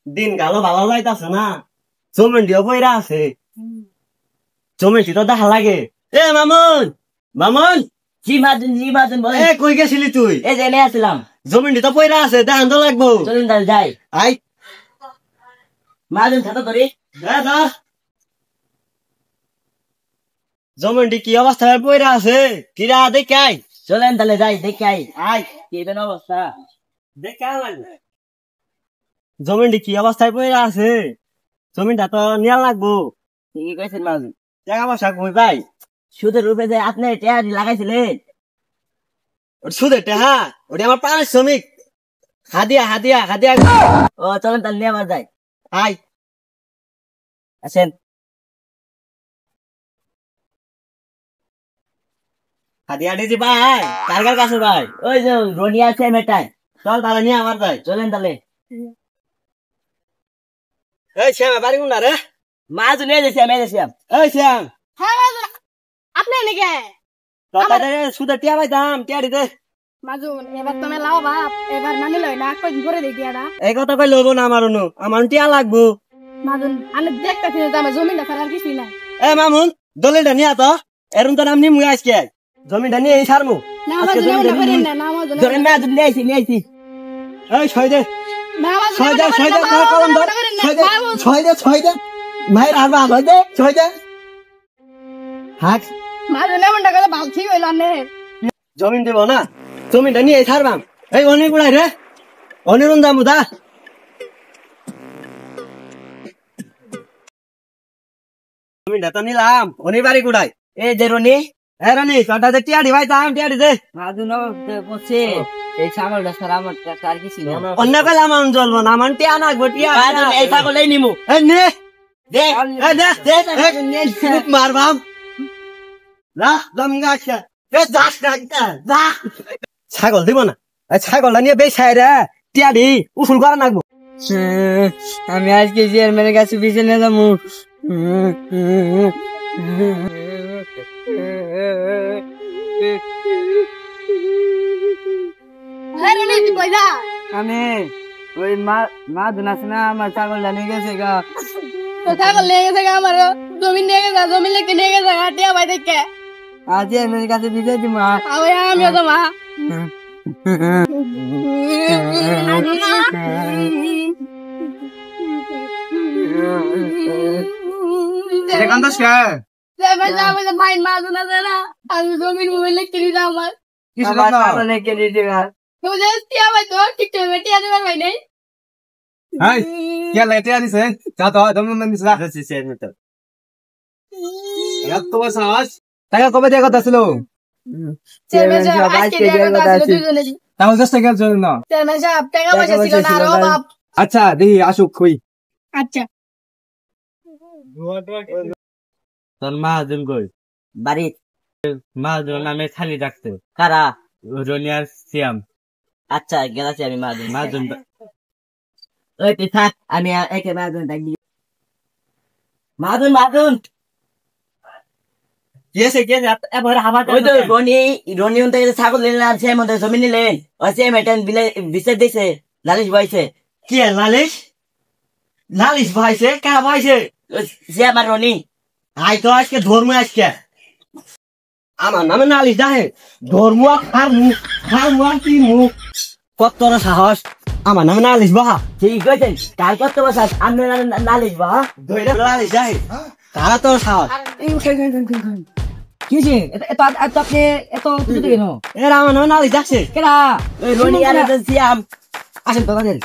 দিন গালো ভালো যাইতাছে না, জমিনটিও পয়রা আছে, জমিনটি তো দেখা লাগে। এ মামুন, মামুন, জি মাদুন বলেন। এ কই গেছিলি তুই? এই যে এনে আসলাম। জমিনটি তো পয়রা আছে, দেখান তো লাগবো। চলুন তাহলে যাই। আই মাদুন খাতা ধরি। দাদা, জমিনটি কি অবস্থায় পয়রা আছে? কিরা দেখাই। চলেন তাহলে যাই দেখে আই। আই কি বেন অবস্থা? দেখা লাগবে। জমিনটি কি অবস্থায় পয়রা আছে? জমিনটা তো নিয়া লাগবো। ঠিকই কইছেন মাদুন। টাকা পয়সা কই ভাই? সুদের রূপে যে আপনি টেয়ারি লাগাইছিলেন। সুদে টাকা, ওটা আমার পারিশ্রমিক। হাদিয়া হাদিয়া হাদিয়া। ও চলেন তাহলে নিয়ে আমার যাই। আই আসেন। হাদিয়া দিছি ভাই, কার কাছে ভাই? ওই যে রনি আছে মেটাই। চল তাহলে নিয়ে আমার যাই। চলেন তাহলে। এই শ্যাম বাড়ি কোনটা রে? মাদুন নিয়ে যাচ্ছি আমি যাচ্ছি। এই শ্যাম, হ্যাঁ মাজুন, আপনি নাকি সুদে টিয়া পাইতাম, টিয়া দিতে। মাজুন এবার তুমি লাও বাপ, এবার মানি লই না কই করে দেখি এটা এই কথা কই লইব না আমার অনু, আমার টিয়া লাগবো। মাজুন। আমি দেখতেছি যে আমার জমিটা ছাড়া আর কিছুই নাই। এ মামুন, দলিলটা নিয়া তো, এরম তো নাম নিমু আজকে। জমিটা নিয়ে এই সারমু। না আজকে মাজুন জমিটা ওটা করেন নিমু। না, না মাজুন ধরেন মাদুন নিয়ে আইছি। এই ছয় দে, না মাজুন ছয় দে, ছয় দে, ওটা ধর কলম ধর, করেন না, ছয় দে, মাজুন। ছয় দে, ছয় দে। মায়ের আর বাবা দে, ছয় দে। হাক, মাজুন এমনটা করে ভালো ঠিক হইল না। জমিন দেব না, জমিনটা নিয়ে ছাড়বাম। এই অনেক গুড়াই রে, অনিরুন দামু দা। জমিনটা তো নিলাম, অনি বাড়ি গুড়াই। এই যে রনি এ রানি, তোরটা যে টিয়া দিবাই তাম, টিয়া দিতে। মাদুন বলছে এই ছাগলটা ছাড়া আমার কাছে আর কিছু নেই। অন্য পেলে আমার জ্বলবো না, আমার টিয়া নাকবো, টিয়া। মাদুন এই ছাগলেই নিমু। এই নে, দে এই দে, খুব মারবাম। যা, জমিন গাছ। এ যাস না, যা। ছাগল দিব না, এই ছাগলটা নিয়ে বেশ রে, টিয়া দি, উসুল করা নাকবো। আমি আজকে চেয়ারম্যানের কাছে পিছনে নিয়ে যাবো। হ্যাঁ রনি তুই কই যা? আমি ওই মাদুন আছে না আমার ছাগলটা নিয়ে গেছে গা। তো ছাগল নিয়ে গেছে গা, আমার জমি নিয়ে গেছে, জমি লিখে নিয়ে গেছে হাটিয়া ভাই দেখে। আর চেয়ারম্যানের কাছে দিতে দিব। আমিও তো মা ভাই মাজুন আছে না, আমি জমির মোবাইল লিখে দিতাম আমার। ছাগল কে দিতে গা। তুই টিয়া ভাই তো ঠিক টাইমে টিয়া দেবার ভাই নাই। Hai, क्या लेते हैं इसे? क्या तो दम दम दिसला? या तो बस आज টাকা কবে দেয়া কথা ছিল? চেয়ারম্যান সাহেব আজকে দেয়া কথা ছিল দুজনে। তাও জাস্ট টাকা ছিল না। চেয়ারম্যান সাহেব টাকা পয়সা ছিল না আর অভাব। আচ্ছা দেখি আসুক কই। আচ্ছা তোর মাহাজন কই? বাড়ি মাহাজন নামে খালি রাখতে। কারা? রনিয়ার সিয়াম। আচ্ছা গেলাছি আমি মাদুন। মাহাজন ওই তুই থাক, আমি একে মাদুন ডাকি। মাদুন কেসে কেসে এবার হাওয়া ওই তো রনি উনতে ছাগল নিলেন আর সে মধ্যে জমি নিলেন। ওই সে মেটেন বিছে দিছে, লালিশ বইছে। কি লালিশ? লালিশ ভাইছে, কা ভাইছে? সে আমার রনি। আই তো আজকে ধর্ম আজকে আমার নামে নালিশ দাহে, ধর্ম খারমু আর কি মুখ, কত তোর সাহস আমার নামে নালিশ বাহা। ঠিক আছে, কাল কত বছর আমি নালিশ বা ধরে নালিশ দাহে, কারা তোর সাহস? কি যে এত আপনি এত কিছু কেন? এরা আমার নামে নালিশ যাচ্ছে কেনা ওই রনি আর সিয়াম আসেন তো তাদের।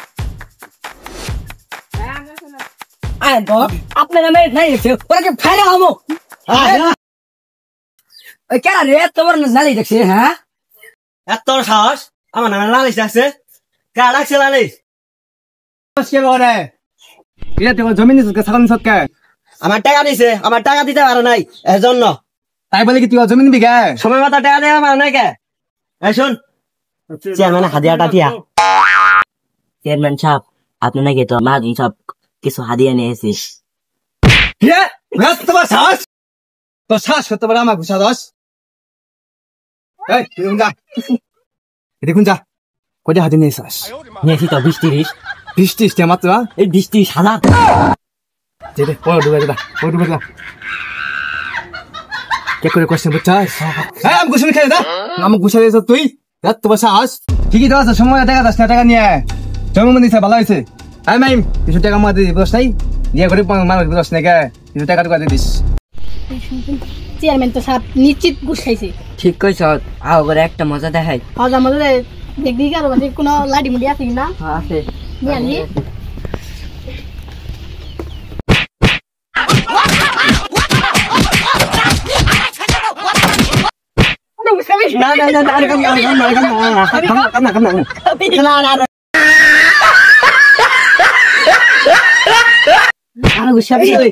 আয় তো আপনার নামে নাই দেখছে, ওরা কি ফাইলে হবো? ওই কেনা রে তোমার নালিশ দেখছে? হ্যাঁ এত তোর সাহস আমার নামে নালিশ যাচ্ছে, কা ডাকছে লালিশ? কে বলে? এটা তো জমি নিছ ছাগল নিছ কে? আমার টাকা দিছে, আমার টাকা দিতে পারে নাই এজন্য। তাই বলে কি তুই জমি নিবি কে? সময় মতো টাকা দেওয়া পারে নাই কে? এই শুন, চেয়ারম্যান হাদিয়াটা দিয়া। চেয়ারম্যান সাহেব আপনি নাকি তো মাদুন সাহেব কিছু হাদিয়া নিয়ে এসেছিস। কে? তোমার সাহস? তোর সাহস করতে পারে আমার ঘুষা দশ? এই দেখুন যা, দেখুন যা, কোথায় হাতে নিয়ে এসেছিস? নিয়েছি তো 20-30। বৃষ্টি ইস্টে মাত্র এই বৃষ্টি সাদা যেতে ও ডুবে যা কে করে কোশ্চেন বুঝছাস হ্যাঁ আমি কোশ্চেন খাই দা আমাকে গুছা দিয়েছ তুই রাত তোমার সাহস ঠিকই দেওয়া আছে সময় টাকা 10 টাকা নিয়ে জন্ম দিছে ভালো হয়েছে হ্যাঁ মাইম কিছু টাকা মার দিয়ে বস নাই দিয়ে করে মার বস নাই কিছু টাকা টুকা দিয়ে দিস চেয়ারম্যান তো সাপ নিশ্চিত ঘুষ খাইছে ঠিক কইছ আও করে একটা মজা দেখাই হজা মজা দেখবি কারো কাছে কোনো লাডি মুডি আছে কিনা আছে নিয়ে আনি না আরে কাম আর গুছাবি আরে